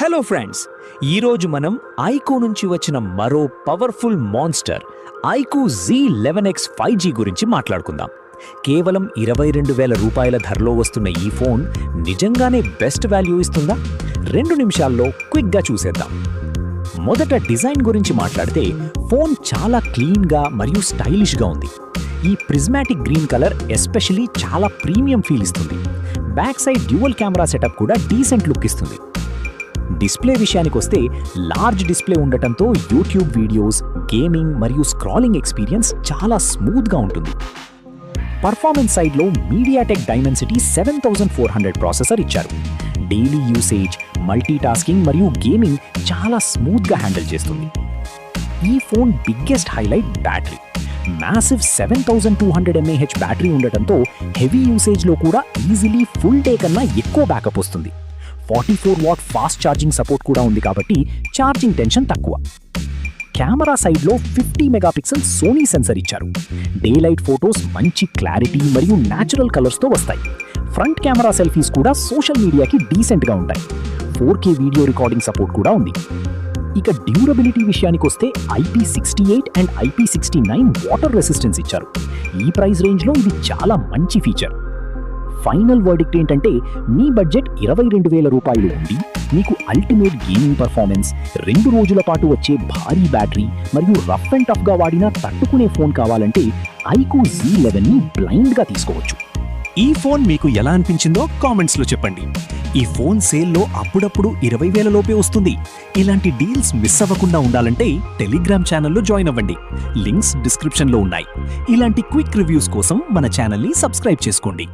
Hello friends, ఈరోజు మనం iQOO నుంచి వచ్చిన మరో powerful monster iQOO Z11X 5G గురించి మాట్లాడుకుందాం. కేవలం 22,000 రూపాయల ధరలో వస్తున్న ఈ ఫోన్ నిజంగానే బెస్ట్ వాల్యూ ఇస్తుందా? 2 నిమిషాల్లో క్విక్గా చూసేద్దాం. మొదట డిజైన్ గురించి మాట్లాడితే ఫోన్ చాలా క్లీన్గా మరియు స్టైలిష్గా ఉంది. ఈ ప్రిజ్మాటిక్ గ్రీన్ కలర్ ఎస్పెషలీ చాలా ప్రీమియం ఫీల్ ఇస్తుంది. Back side dual camera setup కూడా డీసెంట్ లుక్ ఇస్తుంది. డిస్ప్లే విషయానికొస్తే లార్జ్ డిస్ప్లే ఉండటంతో యూట్యూబ్ వీడియోస్, గేమింగ్ మరియు స్క్రాలింగ్ ఎక్స్పీరియన్స్ చాలా స్మూత్గా ఉంటుంది. పర్ఫార్మెన్స్ సైడ్లో మీడియాటెక్ డైమెన్సిటీ 7400 ప్రాసెసర్ ఇచ్చారు. డైలీ యూసేజ్, మల్టీటాస్కింగ్ మరియు గేమింగ్ చాలా స్మూత్గా హ్యాండిల్ చేస్తుంది. ఈ phone biggest highlight battery. Massive 7200 mAh battery ఉండటంతో హెవీ యూసేజ్లో కూడా ఈజీలీ ఫుల్ డే కన్నా ఎక్కువ బ్యాకప్ వస్తుంది. 44 వాట్ ఫాస్ట్ ఛార్జింగ్ సపోర్ట్ కూడా ఉంది కాబట్టి ఛార్జింగ్ టెన్షన్ తక్కువ. కెమెరా సైడ్లో 50 మెగాపిక్సెల్ సోనీ సెన్సర్ ఇచ్చారు. డే లైట్ ఫోటోస్ మంచి క్లారిటీ మరియు న్యాచురల్ కలర్స్తో వస్తాయి. ఫ్రంట్ కెమెరా సెల్ఫీస్ కూడా సోషల్ మీడియాకి డీసెంట్గా ఉంటాయి. 4K వీడియో రికార్డింగ్ సపోర్ట్ కూడా ఉంది. ఇక డ్యూరబిలిటీ విషయానికొస్తే IP68 and IP69 water resistance ఇచ్చారు. ఈ ప్రైస్ రేంజ్లో ఇది చాలా మంచి ఫీచర్. ఫైనల్ వర్డిక్ట్ ఏంటంటే, మీ బడ్జెట్ 22,000 రూపాయలు ఉండి మీకు అల్టిమేట్ గేమింగ్ పర్ఫార్మెన్స్, 2 రోజుల పాటు వచ్చే భారీ బ్యాటరీ మరియు రఫ్ అండ్ టఫ్గా వాడినా తట్టుకునే ఫోన్ కావాలంటే ఐకూ Z11ని బ్లైండ్గా తీసుకోవచ్చు. ఈ ఫోన్ మీకు ఎలా అనిపించిందో కామెంట్స్లో చెప్పండి. ఈ ఫోన్ సేల్లో అప్పుడప్పుడు 20,000 లోపే వస్తుంది. ఇలాంటి డీల్స్ మిస్ అవ్వకుండా ఉండాలంటే టెలిగ్రామ్ ఛానల్లో జాయిన్ అవ్వండి. లింక్స్ డిస్క్రిప్షన్లో ఉన్నాయి. ఇలాంటి క్విక్ రివ్యూస్ కోసం మన ఛానల్ని సబ్స్క్రైబ్ చేసుకోండి.